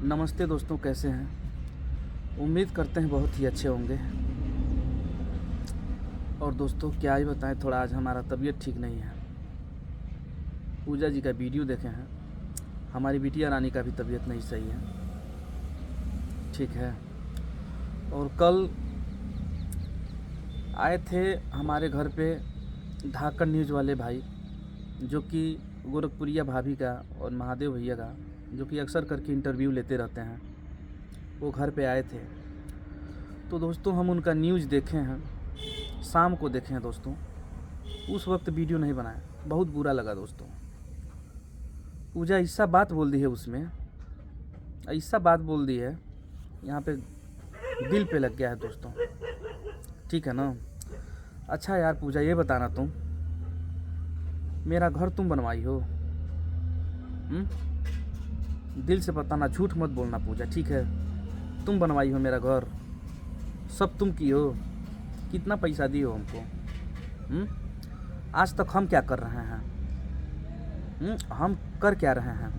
नमस्ते दोस्तों, कैसे हैं। उम्मीद करते हैं बहुत ही अच्छे होंगे। और दोस्तों क्या ही बताएं, थोड़ा आज हमारा तबीयत ठीक नहीं है। पूजा जी का वीडियो देखे हैं, हमारी बिटिया रानी का भी तबीयत नहीं सही है, ठीक है। और कल आए थे हमारे घर पे धाकड़ न्यूज़ वाले भाई, जो कि गोरखपुरिया भाभी का और महादेव भैया का, जो कि अक्सर करके इंटरव्यू लेते रहते हैं, वो घर पे आए थे। तो दोस्तों हम उनका न्यूज़ देखे हैं, शाम को देखे हैं दोस्तों। उस वक्त वीडियो नहीं बनाया, बहुत बुरा लगा दोस्तों। पूजा ऐसा बात बोल दी है उसमें, ऐसा बात बोल दी है, यहाँ पे दिल पे लग गया है दोस्तों, ठीक है ना। अच्छा यार पूजा, ये बताना तुम, मेरा घर तुम बनवाई हो? दिल से बताना, झूठ मत बोलना पूजा, ठीक है। तुम बनवाई हो मेरा घर, सब तुम की हो। कितना पैसा दी हो हमको? आज तक हम क्या कर रहे हैं? हम कर क्या रहे हैं?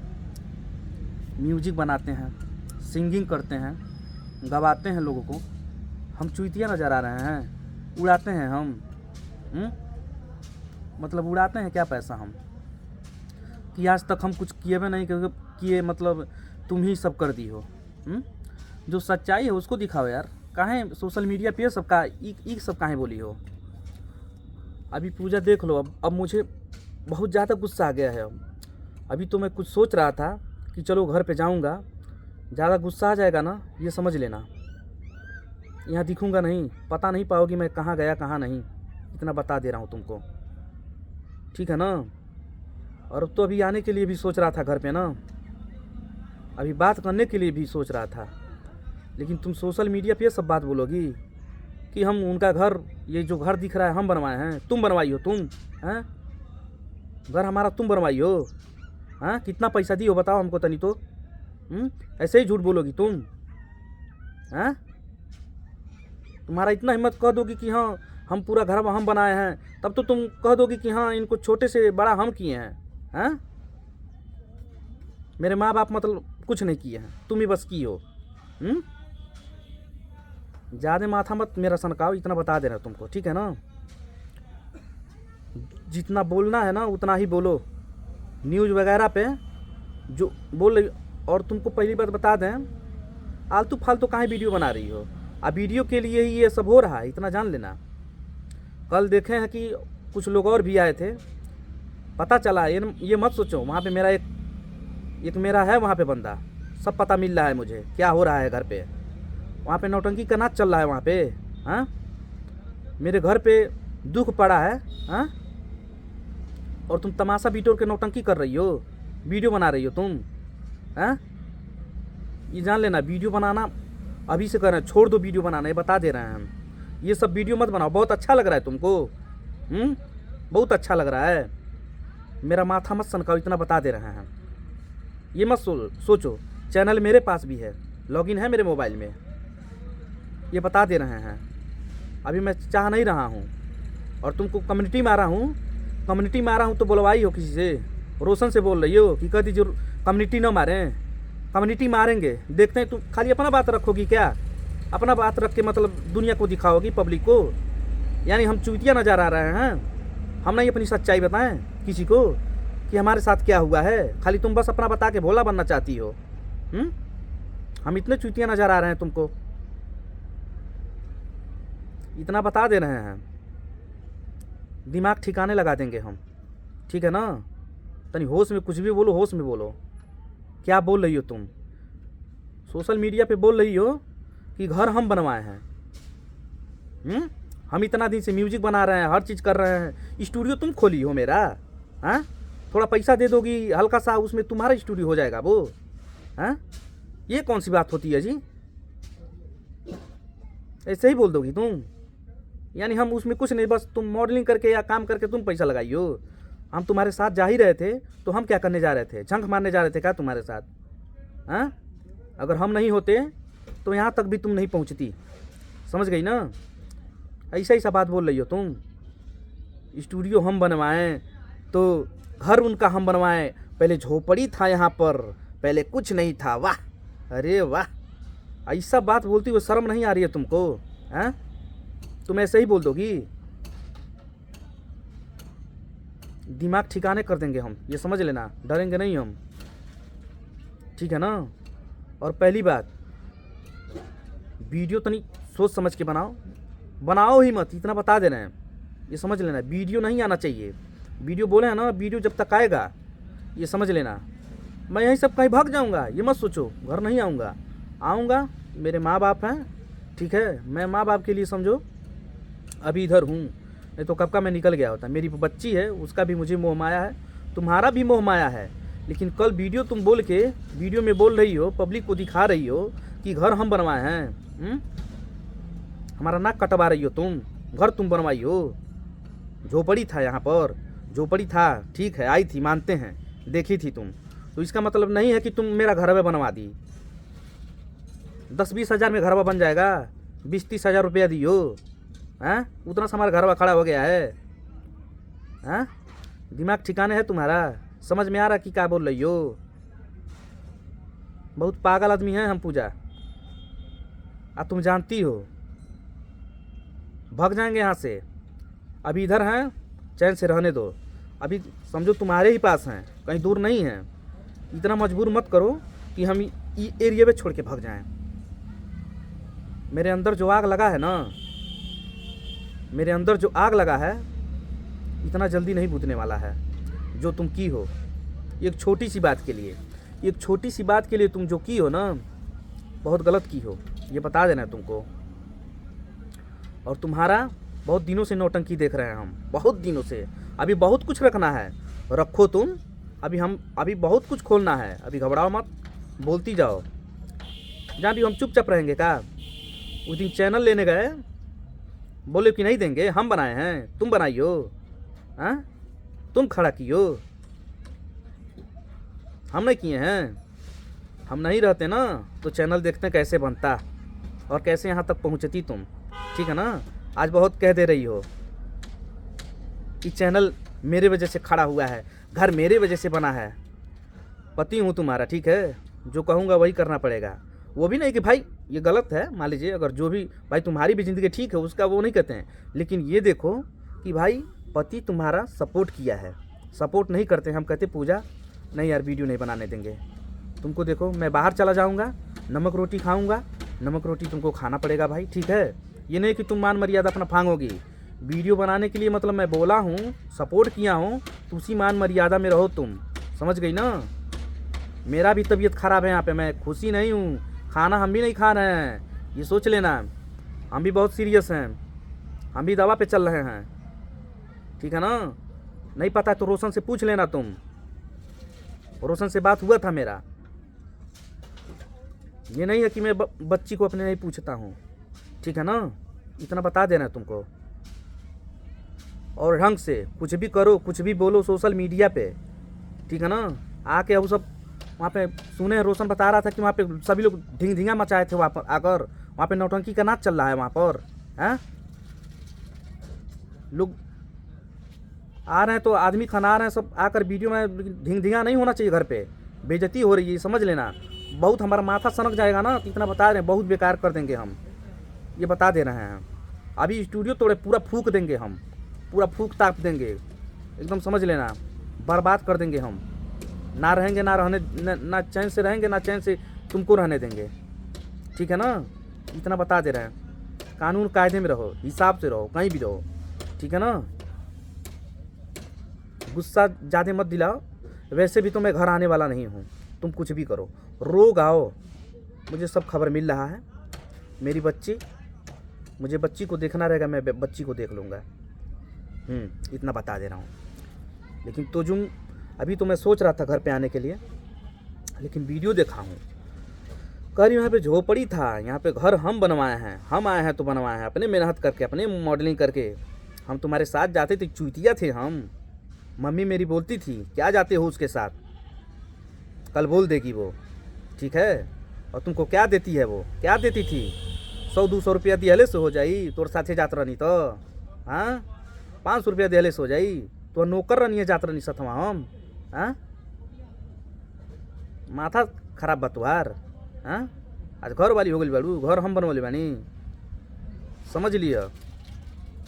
म्यूजिक बनाते हैं, सिंगिंग करते हैं, गवाते हैं लोगों को। हम चुतिया नज़र आ रहे हैं? उड़ाते हैं हम? मतलब उड़ाते हैं क्या पैसा हम? कि आज तक हम कुछ किए भी नहीं किए, मतलब तुम ही सब कर दी हो। जो सच्चाई है उसको दिखाओ यार। काहे सोशल मीडिया पे सबका एक सब काहे बोली हो? अभी पूजा देख लो, अब मुझे बहुत ज़्यादा गुस्सा आ गया है। अभी तो मैं कुछ सोच रहा था कि चलो घर पे जाऊंगा, ज़्यादा गुस्सा आ जाएगा ना, ये समझ लेना। यहाँ दिखूंगा नहीं, पता नहीं पाओगी मैं कहाँ गया कहाँ नहीं, इतना बता दे रहा हूँ तुमको, ठीक है ना। और अब तो अभी आने के लिए भी सोच रहा था घर पे ना, अभी बात करने के लिए भी सोच रहा था, लेकिन तुम सोशल मीडिया पे सब बात बोलोगी कि हम उनका घर, ये जो घर दिख रहा है हम बनवाए हैं। तुम बनवाई हो? तुम हैं? घर हमारा तुम बनवाई हो? हाँ, कितना पैसा दी हो बताओ हमको तनी तो। ऐसे ही झूठ बोलोगी तुम? हैं? तुम्हारा इतना हिम्मत कह दोगी कि हाँ हम पूरा घर हम बनाए हैं, तब तो तुम कह दोगी कि हाँ इनको छोटे से बड़ा हम किए हैं। हैं? मेरे माँ बाप मतलब कुछ नहीं किए हैं, तुम ही बस की हो। ज़्यादा माथा मत मेरा सनकाओ, इतना बता देना तुमको, ठीक है ना। जितना बोलना है ना उतना ही बोलो। न्यूज़ वगैरह पे जो बोल रही, और तुमको पहली बात बता दें, आलतू फालतू काहे वीडियो बना रही हो? अब वीडियो के लिए ही ये सब हो रहा है, इतना जान लेना। कल देखे हैं कि कुछ लोग और भी आए थे, पता चला, ये मत सोचो वहाँ पे मेरा एक मेरा है वहाँ पे बंदा, सब पता मिल रहा है मुझे क्या हो रहा है घर पे। वहाँ पे नौटंकी का नाच चल रहा है वहाँ पे। हाँ, मेरे घर पे दुख पड़ा है। हाँ, और तुम तमाशा बिटोर के नौटंकी कर रही हो, वीडियो बना रही हो तुम। हाँ, ये जान लेना, वीडियो बनाना अभी से कर रहे हैं, छोड़ दो वीडियो बनाना, ये बता दे रहे हैं हम। ये सब वीडियो मत बनाओ। बहुत अच्छा लग रहा है तुमको, बहुत अच्छा लग रहा है। मेरा माथा मत सनकाओ, इतना बता दे रहे हैं। ये मत सोचो, चैनल मेरे पास भी है, लॉगिन है मेरे मोबाइल में, ये बता दे रहे हैं। अभी मैं चाह नहीं रहा हूँ, और तुमको कम्युनिटी में आ रहा हूँ तो बुलवाई हो किसी से, रोशन से बोल रही हो कि कह दीजिए कम्युनिटी ना मारें। कम्युनिटी मारेंगे, देखते हैं। तुम खाली अपना बात रखोगी क्या? अपना बात रख के मतलब दुनिया को दिखाओगी, पब्लिक को, यानी हम चूतिया नजर आ रहे हैं? हम नहीं अपनी सच्चाई बताएं किसी को कि हमारे साथ क्या हुआ है? खाली तुम बस अपना बता के भोला बनना चाहती हो। हम इतने चूतिया नजर आ रहे हैं तुमको, इतना बता दे रहे हैं। दिमाग ठिकाने लगा देंगे हम, ठीक है ना। तनी होश में कुछ भी बोलो, होश में बोलो। क्या बोल रही हो तुम? सोशल मीडिया पे बोल रही हो कि घर हम बनवाए हैं। हम इतना दिन से म्यूजिक बना रहे हैं, हर चीज़ कर रहे हैं। स्टूडियो तुम खोली हो मेरा? हाँ, थोड़ा पैसा दे दोगी हल्का सा, उसमें तुम्हारा स्टूडियो हो जाएगा वो। हाँ, ये कौन सी बात होती है जी? ऐसे ही बोल दोगी तुम? यानी हम उसमें कुछ नहीं, बस तुम मॉडलिंग करके या काम करके तुम पैसा लगाई हो। हम तुम्हारे साथ जा ही रहे थे तो हम क्या करने जा रहे थे? झंख मारने जा रहे थे क्या तुम्हारे साथ? हाँ, अगर हम नहीं होते तो यहाँ तक भी तुम नहीं पहुँचती, समझ गई ना। ऐसा ही सा बात बोल रही हो तुम। स्टूडियो हम बनवाएं तो घर उनका हम बनवाएं, पहले झोपड़ी था यहाँ पर, पहले कुछ नहीं था। वाह, अरे वाह, ऐसा बात बोलती हो, शर्म नहीं आ रही है तुमको? हैं? तुम ऐसे ही बोल दोगी? दिमाग ठिकाने कर देंगे हम, ये समझ लेना, डरेंगे नहीं हम, ठीक है ना? और पहली बात, वीडियो तनी सोच समझ के बनाओ, बनाओ ही मत, इतना बता दे रहे हैं, ये समझ लेना। वीडियो नहीं आना चाहिए, वीडियो बोले हैं ना, वीडियो जब तक आएगा, ये समझ लेना। मैं यहीं सब कहीं भाग जाऊंगा, ये मत सोचो, घर नहीं आऊँगा, आऊँगा, मेरे माँ बाप हैं, ठीक है, मैं माँ बाप के लिए समझो अभी इधर हूँ, नहीं तो कब का मैं निकल गया होता। मेरी बच्ची है, उसका भी मुझे मोह माया है, तुम्हारा भी मोह माया है, लेकिन कल वीडियो तुम बोल के, वीडियो में बोल रही हो, पब्लिक को दिखा रही हो कि घर हम बनवाए हैं, हमारा नाक कटवा रही हो तुम, घर तुम बनवाई हो। झोपड़ी था यहाँ पर, झोपड़ी था, ठीक है, आई थी, मानते हैं, देखी थी तुम, तो इसका मतलब नहीं है कि तुम मेरा घर में बनवा दी। 10-20 हज़ार में घर बन जाएगा, 20-30 हज़ार रुपया दियो, हैं? उतना सा हमारा घर खड़ा हो गया है, हैं? दिमाग ठिकाने है तुम्हारा? समझ में आ रहा कि क्या बोल रही हो? बहुत पागल आदमी है हम पूजा, तुम जानती हो। भाग जाएंगे यहाँ से, अभी इधर हैं, चैन से रहने दो, अभी समझो तुम्हारे ही पास हैं, कहीं दूर नहीं हैं। इतना मजबूर मत करो कि हम ये एरिया में छोड़ के भाग जाएं। मेरे अंदर जो आग लगा है ना, मेरे अंदर जो आग लगा है, इतना जल्दी नहीं बुझने वाला है। जो तुम की हो, एक छोटी सी बात के लिए, एक छोटी सी बात के लिए तुम जो की हो ना, बहुत गलत की हो, ये बता देना तुमको। और तुम्हारा बहुत दिनों से नौटंकी देख रहे हैं हम, बहुत दिनों से। अभी बहुत कुछ रखना है, रखो तुम, अभी बहुत कुछ खोलना है, अभी घबराओ मत, बोलती जाओ। जहाँ भी हम चुपचाप रहेंगे का? उस दिन चैनल लेने गए, बोले कि नहीं देंगे, हम बनाए हैं, तुम बनाई हो, हाँ? तुम खड़ा की हो, हम नहीं किए हैं। हम नहीं रहते ना तो चैनल देखते कैसे बनता और कैसे यहाँ तक पहुँचती तुम, ठीक है ना? आज बहुत कह दे रही हो कि चैनल मेरे वजह से खड़ा हुआ है, घर मेरे वजह से बना है। पति हूँ तुम्हारा, ठीक है, जो कहूँगा वही करना पड़ेगा। वो भी नहीं कि भाई ये गलत है, मान लीजिए, अगर जो भी भाई तुम्हारी भी ज़िंदगी ठीक है, उसका वो नहीं कहते हैं, लेकिन ये देखो कि भाई पति तुम्हारा सपोर्ट किया है। सपोर्ट नहीं करते हम कहते पूजा नहीं यार वीडियो नहीं बनाने देंगे तुमको। देखो मैं बाहर चला जाऊँगा, नमक रोटी खाऊँगा, नमक रोटी तुमको खाना पड़ेगा भाई, ठीक है? ये नहीं कि तुम मान मर्यादा अपना फांगोगी। वीडियो बनाने के लिए मतलब मैं बोला हूँ, सपोर्ट किया हूँ, तो उसी मान मर्यादा में रहो तुम, समझ गई ना? मेरा भी तबीयत ख़राब है यहाँ पे, मैं खुशी नहीं हूँ, खाना हम भी नहीं खा रहे हैं, ये सोच लेना। हम भी बहुत सीरियस हैं, हम भी दवा पे चल रहे हैं, ठीक है ना? नहीं पता तो रोशन से पूछ लेना तुम, रोशन से बात हुआ था मेरा। ये नहीं है कि मैं बच्ची को अपने नहीं पूछता हूँ, ठीक है ना? इतना बता देना तुमको। और ढंग से कुछ भी करो, कुछ भी बोलो सोशल मीडिया पे, ठीक है ना? आके वो सब वहाँ पे सुने, रोशन बता रहा था कि वहाँ पे सभी लोग ढिंगा मचाए थे वहाँ पर आकर, वहाँ पे नौटंकी का नाच चल रहा है वहाँ पर, हैं? लोग आ रहे हैं तो आदमी खना रहे हैं सब आकर वीडियो में, ढिंगा नहीं होना चाहिए, घर पे बेइज्जती हो रही है, समझ लेना। बहुत हमारा माथा सनक जाएगा ना, इतना बता रहे हैं, बहुत बेकार कर देंगे हम, ये बता दे रहे हैं। अभी स्टूडियो तोड़े पूरा फूक देंगे हम, पूरा फूक ताप देंगे एकदम, समझ लेना, बर्बाद कर देंगे हम। ना रहेंगे, ना रहने, ना चैन से रहेंगे, ना चैन से तुमको रहने देंगे, ठीक है ना? इतना बता दे रहे हैं। कानून कायदे में रहो, हिसाब से रहो, कहीं भी रहो, ठीक है ना? गुस्सा ज़्यादा मत दिलाओ, वैसे भी तो मैं घर आने वाला नहीं हूँ, तुम कुछ भी करो, रोग आओ, मुझे सब खबर मिल रहा है। मेरी बच्ची, मुझे बच्ची को देखना रहेगा, मैं बच्ची को देख लूँगा, इतना बता दे रहा हूँ। लेकिन तो जो अभी तो मैं सोच रहा था घर पे आने के लिए, लेकिन वीडियो देखा हूँ, कह रही यहाँ पे झोपड़ी था, यहाँ पे घर हम बनवाए हैं, हम आए हैं तो बनवाए हैं, अपने मेहनत करके, अपने मॉडलिंग करके। हम तुम्हारे साथ जाते थे, चूतिया थे हम। मम्मी मेरी बोलती थी क्या जाते हो उसके साथ, कल बोल देगी वो, ठीक है? और तुमको क्या देती है वो, क्या देती थी? 100-200 रुपया दिहले से हो जाई, तोर साथे जात रहनी तो, हाँ? 500 रुपया दिहले से हो जाई, तो नौकर रहनी है, जात रहनी सथवा हम, हाँ? माथा खराब बतवार, हाँ, आज घर वाली हो गई बाड़ू, घर हम बनवले बानी, समझ लिया।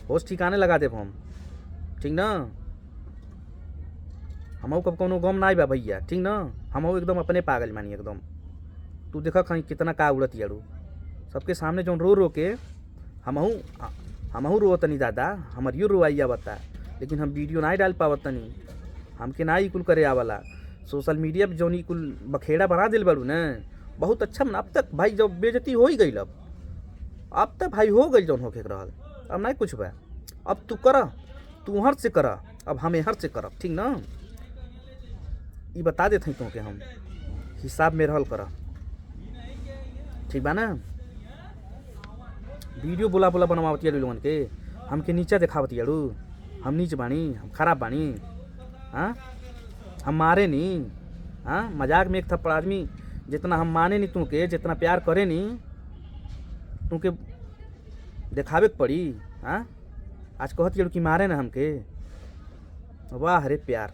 होश ठिकाने लगा देब हम, ठीक ना। हमहू कब कोनो गम ना बा भैया, ठीक ना। हमहू एकदम अपने पागल मानी एकदम। तू देखा कहीं कितना का उड़त यारू सबके सामने जो रो रो के हमहू रो तनी दादा, हमार यू रोआइया बता, लेकिन हम वीडियो ना डाल पावत तनी, हमके ना कुल करे आवला। सोशल मीडिया पे जौन कुल बखेड़ा बना दिल बारू न, बहुत अच्छा मन। अब तक भाई जब बेइज्जती हो ही गई, अब तक भाई हो गई जौन होके रहल, अब नहीं कुछ बा। अब तू कर, तू हर से कर, अब हमें हर से करब, ठीक ना। ये बता देते हैं तुमके, हम हिसाब में रहल कर, ठीक बा ना। वीडियो बोला बोला बनवावती लोगन के, हमके नीचा दिखावती यारू, हम नीच बानी, हम खराब बानी। हाँ, हम मारे नहीं। हाँ, मजाक में एक थप्पड़ आदमी जितना हम माने नहीं तुमके, जितना प्यार करे नहीं तुमके दिखावे के पड़ी। हाँ, आज कहती यारू कि मारे ना हमके, वाह अरे प्यार,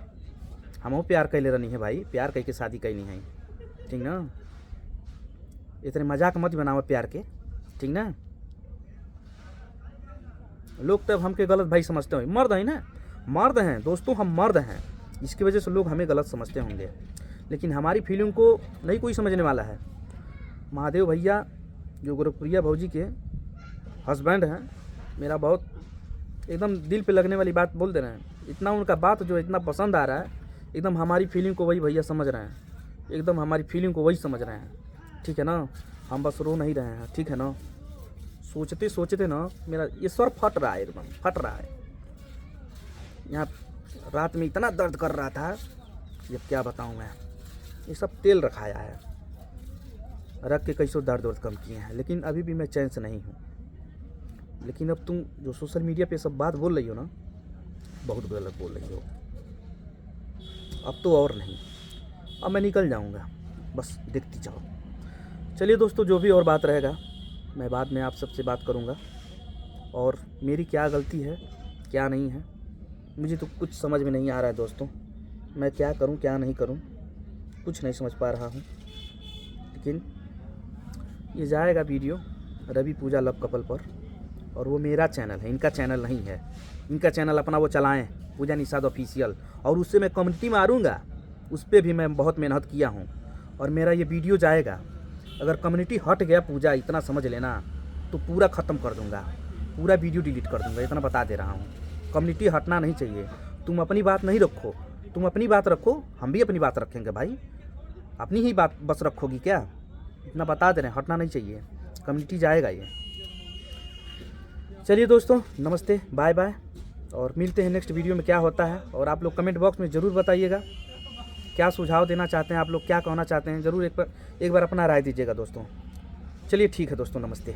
हमहू प्यार कैले रहनी है भाई, प्यार कह के शादी कैनी है, ठीक ना। इतने मजाक मत बनाओ प्यार के, ठीक ना। लोग तब हमके गलत भाई समझते होंगे, मर्द हैं ना, मर्द हैं दोस्तों, हम मर्द हैं, इसकी वजह से लोग हमें गलत समझते होंगे, लेकिन हमारी फीलिंग को नहीं कोई समझने वाला है। महादेव भैया जो गोरखप्रिया भौजी के हस्बैंड हैं, मेरा बहुत एकदम दिल पे लगने वाली बात बोल दे रहे हैं। इतना उनका बात जो इतना पसंद आ रहा है, एकदम हमारी फीलिंग को वही भैया समझ रहे हैं, एकदम हमारी फीलिंग को वही समझ रहे हैं, ठीक है ना। हम बस रो नहीं रहे हैं, ठीक है ना। सोचते सोचते ना मेरा ये सर फट रहा है, एकदम फट रहा है। यहाँ रात में इतना दर्द कर रहा था, ये क्या बताऊँ मैं। ये सब तेल रखाया है, रख के कैसो दर्द वर्द कम किए हैं, लेकिन अभी भी मैं चैन से नहीं हूँ। लेकिन अब तुम जो सोशल मीडिया पे सब बात बोल रही हो ना, बहुत गलत बोल रही हो। अब तो और नहीं, अब मैं निकल जाऊँगा, बस देखती जाओ। चलिए दोस्तों, जो भी और बात रहेगा मैं बाद में आप सबसे बात करूँगा, और मेरी क्या गलती है क्या नहीं है मुझे तो कुछ समझ में नहीं आ रहा है दोस्तों। मैं क्या करूँ क्या नहीं करूँ कुछ नहीं समझ पा रहा हूँ। लेकिन ये जाएगा वीडियो रवि पूजा लव कपल पर, और वो मेरा चैनल है, इनका चैनल नहीं है। इनका चैनल अपना वो चलाएं, पूजा निषाद ऑफिशियल, और उससे मैं कम्युनिटी मारूँगा, उस पर भी मैं बहुत मेहनत किया हूँ, और मेरा ये वीडियो जाएगा। अगर कम्युनिटी हट गया पूजा, इतना समझ लेना, तो पूरा ख़त्म कर दूँगा, पूरा वीडियो डिलीट कर दूँगा, इतना बता दे रहा हूँ। कम्युनिटी हटना नहीं चाहिए। तुम अपनी बात नहीं रखो, तुम अपनी बात रखो, हम भी अपनी बात रखेंगे भाई। अपनी ही बात बस रखोगी क्या, इतना बता दे रहे हैं, हटना नहीं चाहिए, कम्युनिटी जाएगा ये। चलिए दोस्तों, नमस्ते, बाय बाय, और मिलते हैं नेक्स्ट वीडियो में क्या होता है। और आप लोग कमेंट बॉक्स में ज़रूर बताइएगा क्या सुझाव देना चाहते हैं आप लोग, क्या कहना चाहते हैं, ज़रूर एक बार अपना राय दीजिएगा दोस्तों। चलिए ठीक है दोस्तों, नमस्ते।